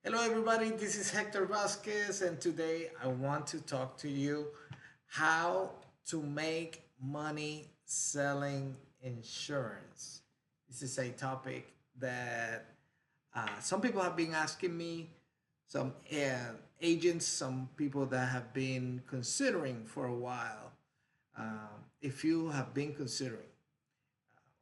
Hello, everybody. This is Hector Vasquez, and today I want to talk to you how to make money selling insurance. This is a topic that some people have been asking me, some agents, some people that have been considering for a while. If you have been considering,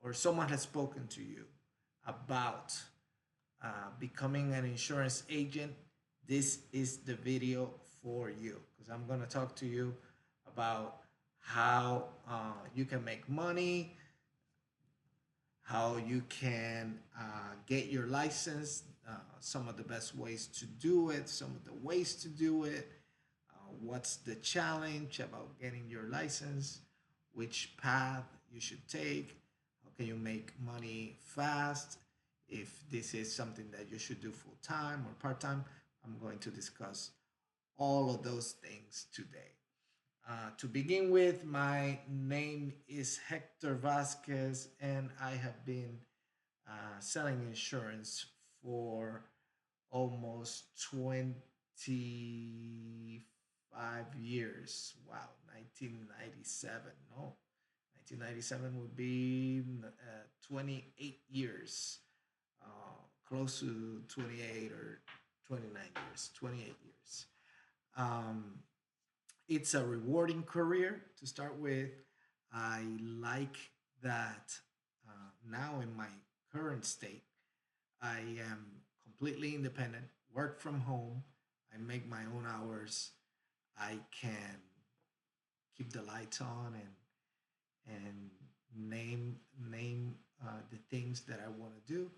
or someone has spoken to you about becoming an insurance agent, this is the video for you because I'm going to talk to you about how you can make money, how you can get your license, some of the best ways to do it, some of the ways to do it, what's the challenge about getting your license, which path you should take, how can you make money fast, if this is something that you should do full time or part time. I'm going to discuss all of those things today. To begin with, my name is Hector Vasquez, and I have been selling insurance for almost 25 years. Wow, 1997. No, 1997 would be 28 years, close to 28 or 29 years, 28 years. Um, it's a rewarding career to start with. I like that now in my current state, I am completely independent, work from home, I make my own hours, I can keep the lights on and name the things that I want to do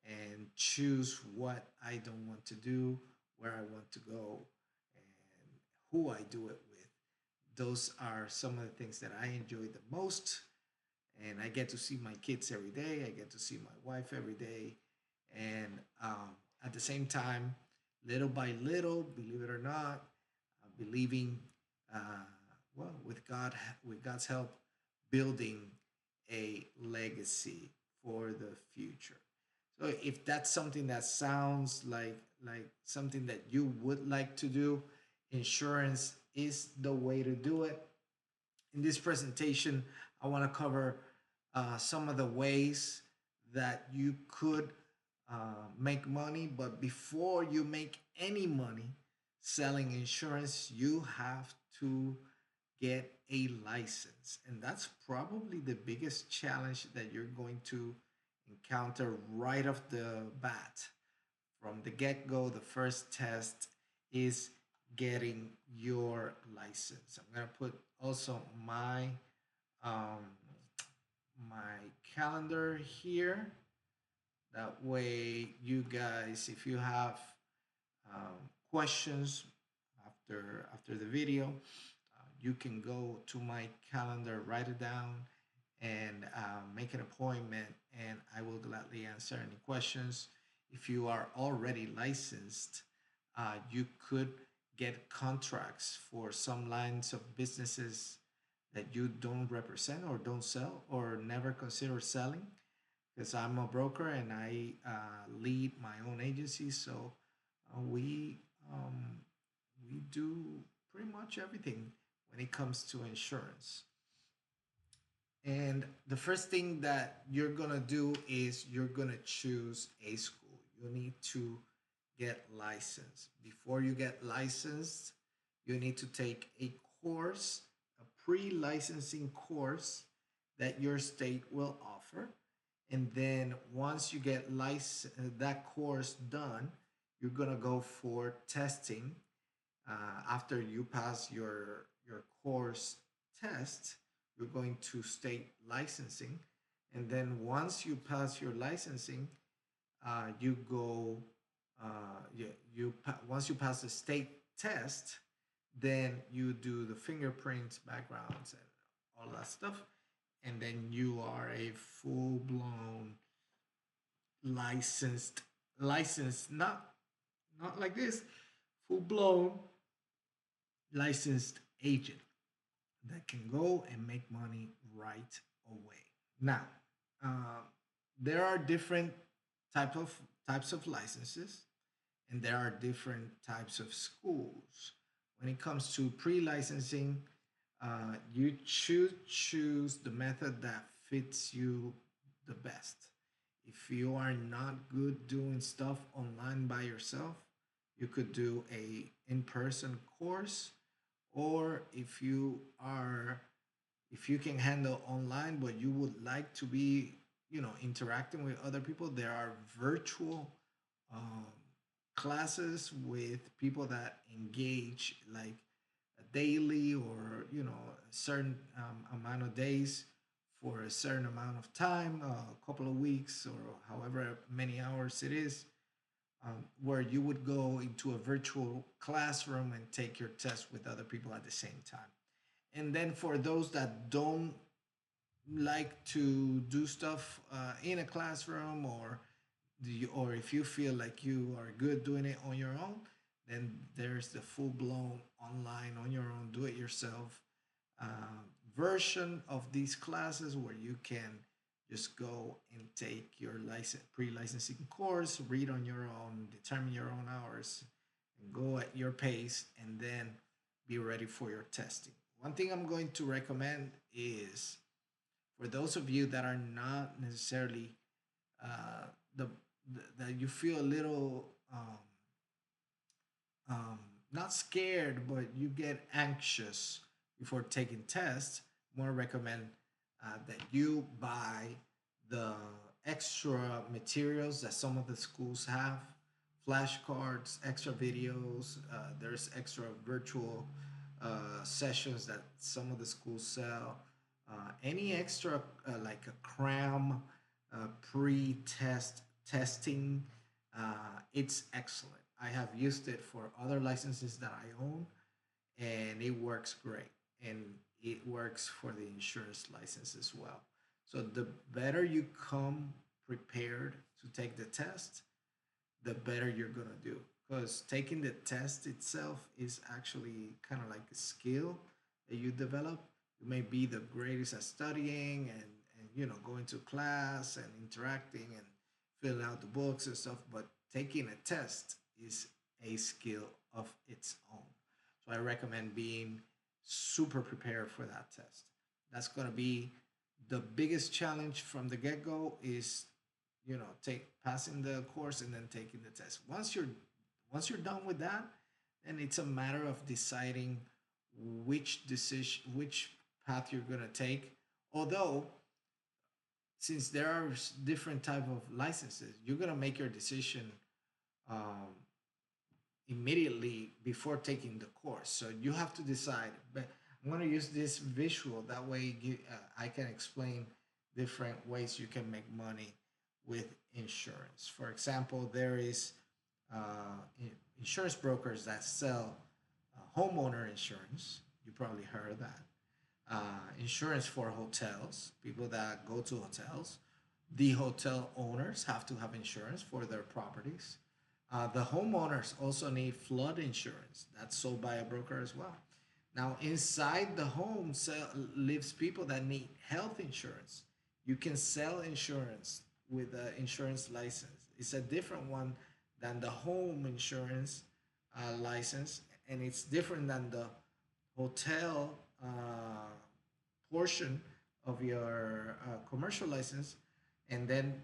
and choose what I don't want to do, where I want to go, and who I do it with. Those are some of the things that I enjoy the most. And I get to see my kids every day. I get to see my wife every day. And at the same time, little by little, believe it or not, believing, uh, well, with God's help, building a legacy for the future. So if that's something that sounds like something that you would like to do, insurance is the way to do it. In this presentation, I want to cover some of the ways that you could make money. But before you make any money selling insurance, you have to get a license. And that's probably the biggest challenge that you're going to encounter right off the bat. From the get go, the first test is getting your license. I'm going to put also um, my calendar here. That way, you guys, if you have questions after the video, you can go to my calendar, write it down, and make an appointment, and I will gladly answer any questions. If you are already licensed, you could get contracts for some lines of businesses that you don't represent or don't sell or never consider selling, because I'm a broker and I lead my own agency. So we we do pretty much everything when it comes to insurance. And the first thing that you're gonna do is you're gonna choose a school. You need to get licensed. Before you get licensed, you need to take a course, a pre-licensing course that your state will offer. And then once you get that course done, you're gonna go for testing. After you pass your course test, you're going to state licensing, and then once you pass your licensing, you go once you pass the state test, then you do the fingerprints, backgrounds, and all that stuff, and then you are a full blown licensed, not like this, full blown licensed agent that can go and make money right away. Now, uh, there are different types of licenses, and there are different types of schools. When it comes to pre-licensing, you choose the method that fits you the best. If you are not good doing stuff online by yourself, you could do a in-person course, or if you can handle online but you would like to be, interacting with other people, there are virtual um, classes with people that engage like a daily, or a certain amount of days for a certain amount of time, a couple of weeks or however many hours it is, where you would go into a virtual classroom and take your test with other people at the same time. And then for those that don't like to do stuff in a classroom, or if you feel like you are good doing it on your own, then there's the full blown online on your own, do it yourself uh, version of these classes, where you can just go and take your pre-licensing course, read on your own, determine your own hours, and go at your pace, and then be ready for your testing. One thing I'm going to recommend is, for those of you that are not necessarily uh, the, that you feel a little um, not scared, but you get anxious before taking tests, more recommend that you buy the extra materials that some of the schools have, flashcards, extra videos. There's extra virtual sessions that some of the schools sell. Any extra, like a cram pre-test testing, it's excellent. I have used it for other licenses that I own, and it works great. And it works for the insurance license as well. So the better you come prepared to take the test, the better you're gonna do. Because taking the test itself is actually kind of like a skill that you develop. You may be the greatest at studying, and going to class and interacting and filling out the books and stuff, but taking a test is a skill of its own. So I recommend being super prepared for that test. That's gonna be the biggest challenge from the get-go, is take passing the course and then taking the test. Once you're done with that, then it's a matter of deciding which path you're going to take. Although, since there are different type of licenses, you're going to make your decision um, immediately before taking the course. So you have to decide. But I'm going to use this visual, that way I can explain different ways you can make money with insurance. For example, there is insurance brokers that sell homeowner insurance. You probably heard that. Insurance for hotels, people that go to hotels. The hotel owners have to have insurance for their properties. The homeowners also need flood insurance. That's sold by a broker as well. Now, inside the home lives people that need health insurance. You can sell insurance with an insurance license. It's a different one than the home insurance license, and it's different than the hotel portion of your commercial license. And then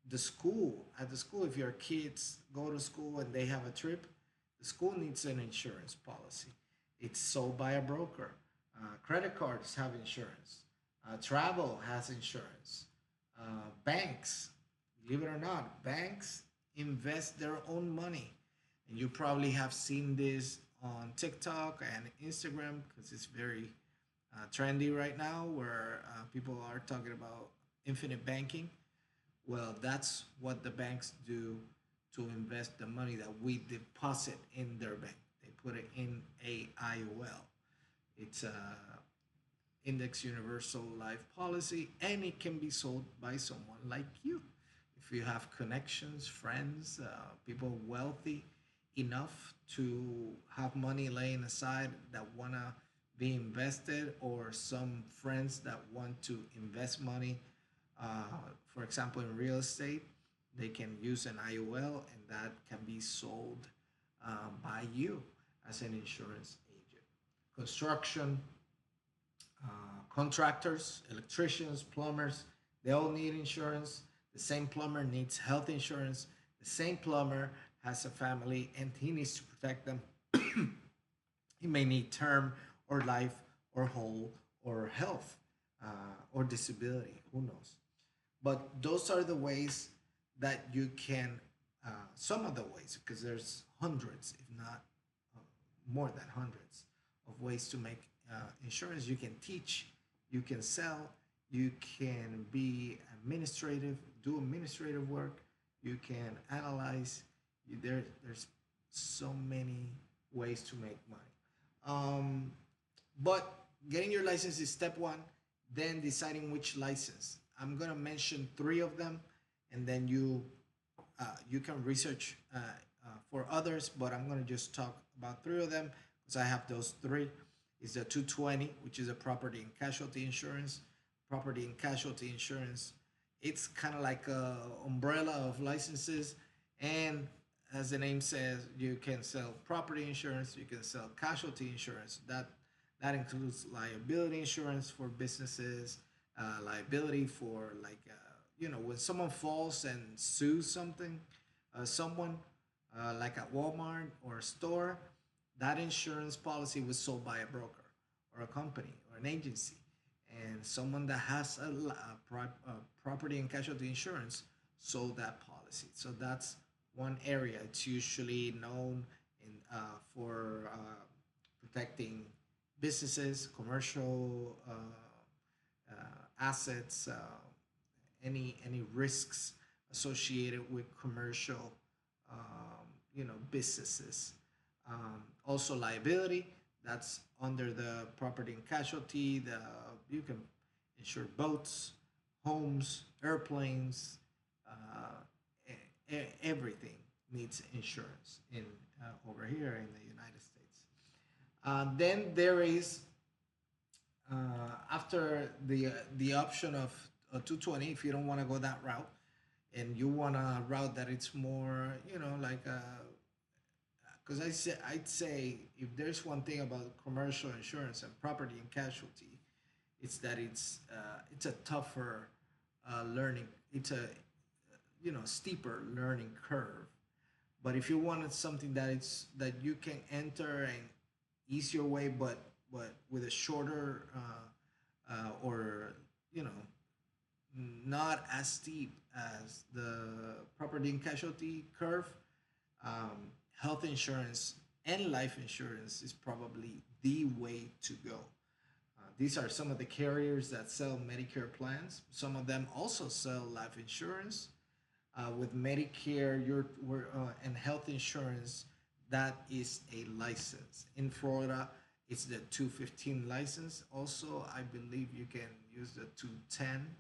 at the school, if your kids go to school and they have a trip, the school needs an insurance policy. It's sold by a broker. Credit cards have insurance. Travel has insurance. Banks, believe it or not, banks invest their own money. And you probably have seen this on TikTok and Instagram, because it's very trendy right now, where people are talking about infinite banking. Well, that's what the banks do to invest the money that we deposit in their bank. They put it in a IOL. It's a index universal life policy, and it can be sold by someone like you. If you have connections, friends, people wealthy enough to have money laying aside that want to be invested, or some friends that want to invest money, for example, in real estate, They can use an IOL, and that can be sold by you as an insurance agent. Construction, contractors, electricians, plumbers, they all need insurance. The same plumber needs health insurance. The same plumber has a family and he needs to protect them. He may need term or life or whole or health or disability. Who knows? But those are the ways that you can, some of the ways, because there's hundreds, if not more than hundreds, of ways to make insurance. You can teach, you can sell, you can be administrative, do administrative work, you can analyze. There's so many ways to make money. Um, but getting your license is step one, then deciding which license. I'm gonna mention three of them, and then you can research for others. But I'm gonna just talk about three of them because I have those three. Is the 220, which is a property and casualty insurance. Property and casualty insurance. It's kind of like a umbrella of licenses, and as the name says, you can sell property insurance, you can sell casualty insurance. That includes liability insurance for businesses, liability for like when someone falls and sues someone like at Walmart or a store, that insurance policy was sold by a broker or a company or an agency, and someone that has property and casualty insurance sold that policy. So that's one area. It's usually known for protecting businesses, commercial assets, any risks associated with commercial, businesses. Also liability. That's under the property and casualty. You can insure boats, homes, airplanes, everything needs insurance in over here in the United States. Then there is after the option of 220, if you don't want to go that route, and you want a route that it's more, like because I'd say if there's one thing about commercial insurance and property and casualty, it's that it's a tougher learning. It's a steeper learning curve. But if you wanted something that you can enter and easier way, but with a shorter or not as steep as the property and casualty curve, health insurance and life insurance is probably the way to go. These are some of the carriers that sell Medicare plans. Some of them also sell life insurance. With Medicare, and health insurance, that is a license. In Florida, it's the 215 license. Also, I believe you can use the 210.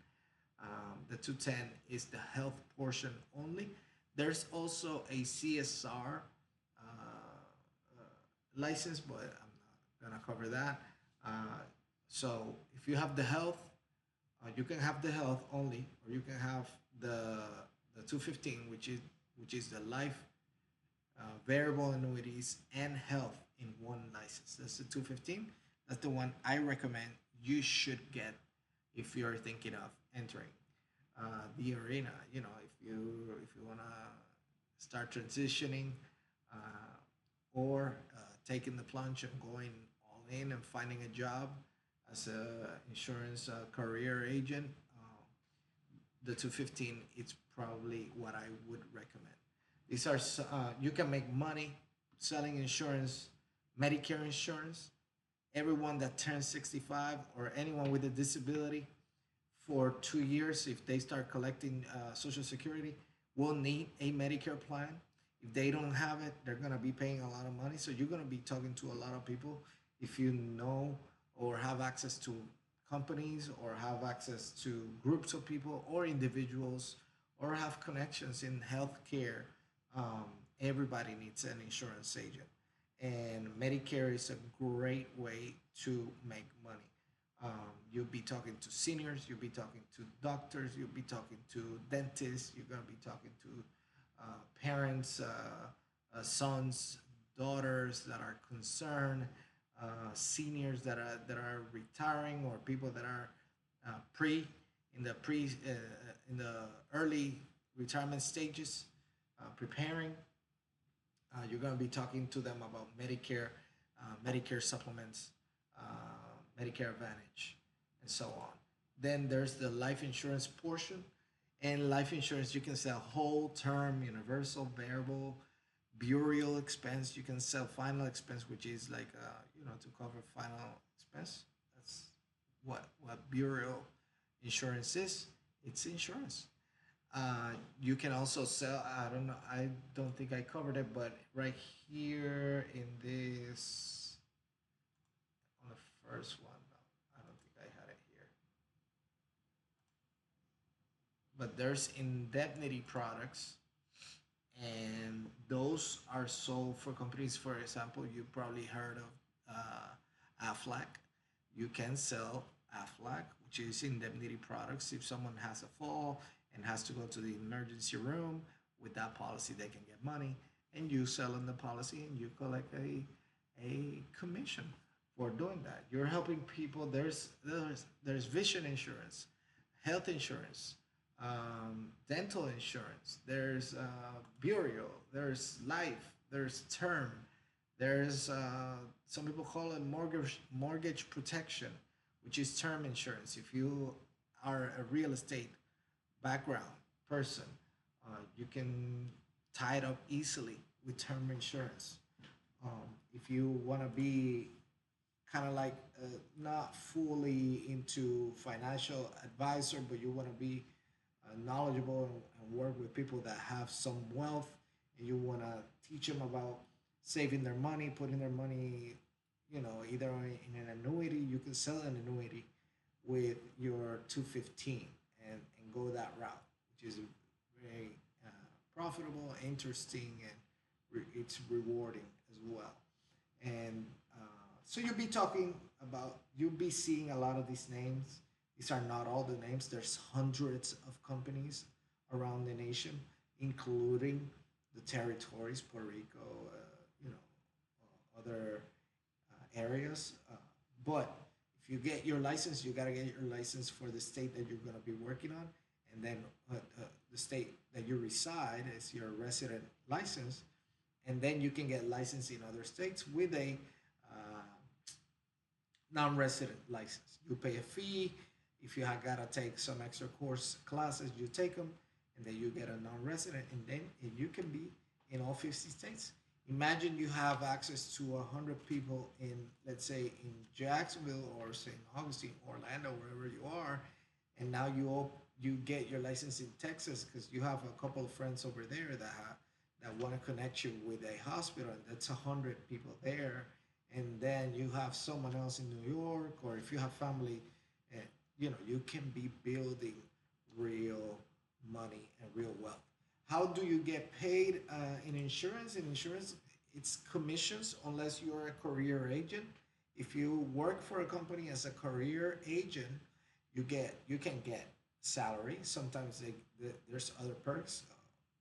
The 210 is the health portion only. There's also a CSR license, but I'm not gonna cover that. So if you have the health, you can have the health only, or you can have the 215, which is the life, variable annuities, and health in one license. That's the 215. That's the one I recommend you should get if you're thinking of entering the arena. If you wanna start transitioning or taking the plunge and going all in and finding a job as a insurance career agent, the 215 it's probably what I would recommend. These are you can make money selling insurance, Medicare insurance. Everyone that turns 65 or anyone with a disability for 2 years, if they start collecting Social Security, will need a Medicare plan. If they don't have it, they're gonna be paying a lot of money. So you're gonna be talking to a lot of people. If you know or have access to companies or have access to groups of people or individuals or have connections in healthcare, um, everybody needs an insurance agent. And Medicare is a great way to make money. You'll be talking to seniors, you'll be talking to doctors, you'll be talking to dentists, you're going to be talking to parents, sons, daughters that are concerned, seniors that are retiring, or people that are pre in the early retirement stages, preparing. You're going to be talking to them about Medicare, Medicare supplements, Medicare Advantage, and so on. Then there's the life insurance portion. And life insurance, you can sell whole term, universal, variable, burial expense. You can sell final expense, which is like, to cover final expense. That's what burial insurance is. It's insurance. You can also sell. I don't know. I don't think I covered it, but right here in this, on the first one, no, I don't think I had it here. But there's indemnity products, and those are sold for companies. For example, you probably heard of Aflac. You can sell Aflac, which is indemnity products. If someone has a fall and has to go to the emergency room, with that policy, they can get money, and you sell them the policy, and you collect a commission for doing that. You're helping people. There's vision insurance, health insurance, dental insurance. There's burial. There's life. There's term. There's some people call it mortgage protection, which is term insurance. If you are a real estate background person, you can tie it up easily with term insurance. If you want to be kind of like not fully into financial advisor, but you want to be knowledgeable and work with people that have some wealth, and you want to teach them about saving their money, putting their money, either in an annuity. You can sell an annuity with your 215 and go that route, which is very profitable, interesting, and it's rewarding as well. And so you'll be seeing a lot of these names. These are not all the names. There's hundreds of companies around the nation, including the territories, Puerto Rico, other areas. But if you get your license, you gotta get your license for the state that you're gonna be working on, and then the state that you reside is your resident license, and then you can get licensed in other states with a non-resident license. You pay a fee. If you have gotta take some extra course classes, you take them, and then you get a non-resident, and then you can be in all 50 states. Imagine you have access to 100 people in, let's say, in Jacksonville or St. Augustine, Orlando, wherever you are, and now you get your license in Texas because you have a couple of friends over there that want to connect you with a hospital, and that's 100 people there. And then you have someone else in New York, or if you have family, and you can be building real money and real wealth. How do you get paid in insurance? In insurance, it's commissions unless you're a career agent. If you work for a company as a career agent, you can get salary. Sometimes there's other perks,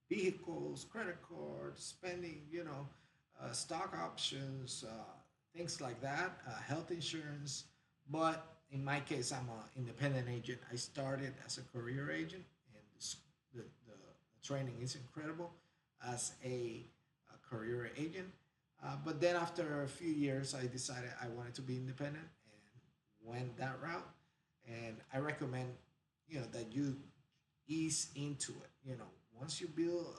vehicles, credit cards, spending, stock options, things like that, health insurance. But in my case, I'm an independent agent. I started as a career agent, and the training is incredible as a career agent. But then after a few years, I decided I wanted to be independent and went that route. And I recommend, that you ease into it. Once you build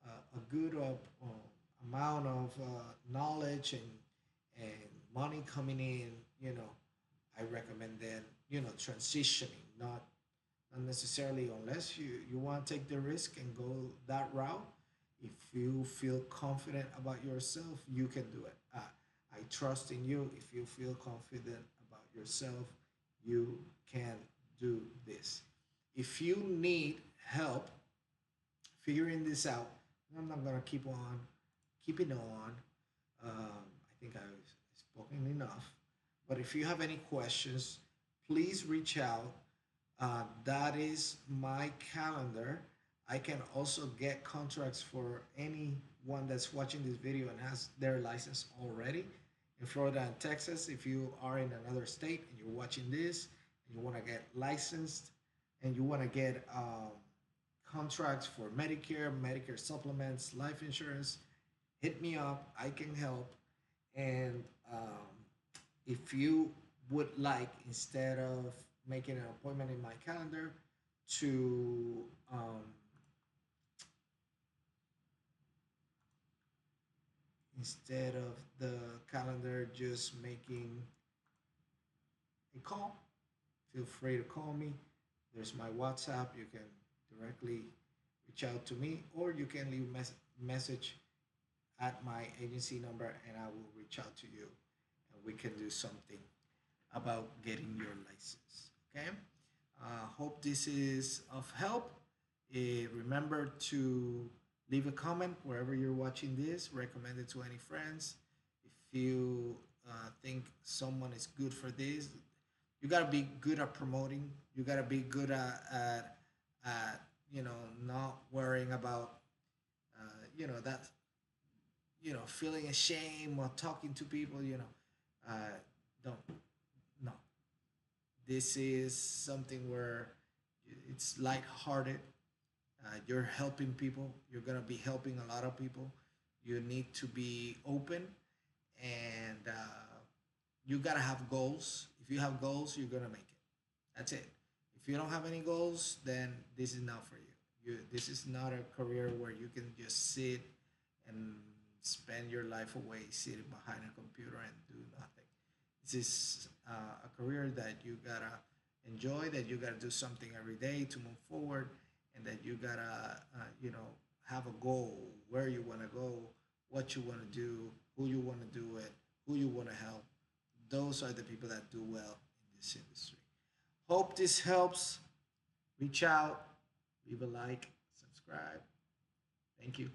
a good amount of knowledge and money coming in, I recommend then, transitioning, not necessarily, unless you want to take the risk and go that route. If you feel confident about yourself, you can do it. I trust in you. If you feel confident about yourself, you can do this. If you need help figuring this out, I'm not gonna keep on keeping on. I think I've spoken enough. But if you have any questions, please reach out. That is my calendar. I can also get contracts for anyone that's watching this video and has their license already in Florida and Texas. If you are in another state and you're watching this and you want to get licensed and you want to get contracts for Medicare, Medicare supplements, life insurance, hit me up. I can help. And if you would like, instead of making an appointment in my calendar, to instead of the calendar just making a call, feel free to call me. There's my WhatsApp. You can directly reach out to me, or you can leave message at my agency number, and I will reach out to you, and we can do something about getting your license. Okay. Hope this is of help. Remember to leave a comment wherever you're watching this. Recommend it to any friends. If you think someone is good for this, you gotta be good at promoting. You gotta be good at not worrying about that feeling ashamed or talking to people. Don't no. This is something where it's lighthearted. You're helping people. You're gonna be helping a lot of people. You need to be open, and you gotta have goals. If you have goals, you're gonna make it. That's it. If you don't have any goals, then this is not for you. This is not a career where you can just sit and spend your life away sitting behind a computer and do nothing. This is a career that you gotta enjoy, that you gotta do something every day to move forward, and that you gotta, have a goal, where you wanna go, what you wanna do, who you wanna do it, who you wanna help. Those are the people that do well in this industry. Hope this helps. Reach out, leave a like, subscribe. Thank you.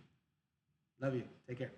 Love you. Take care.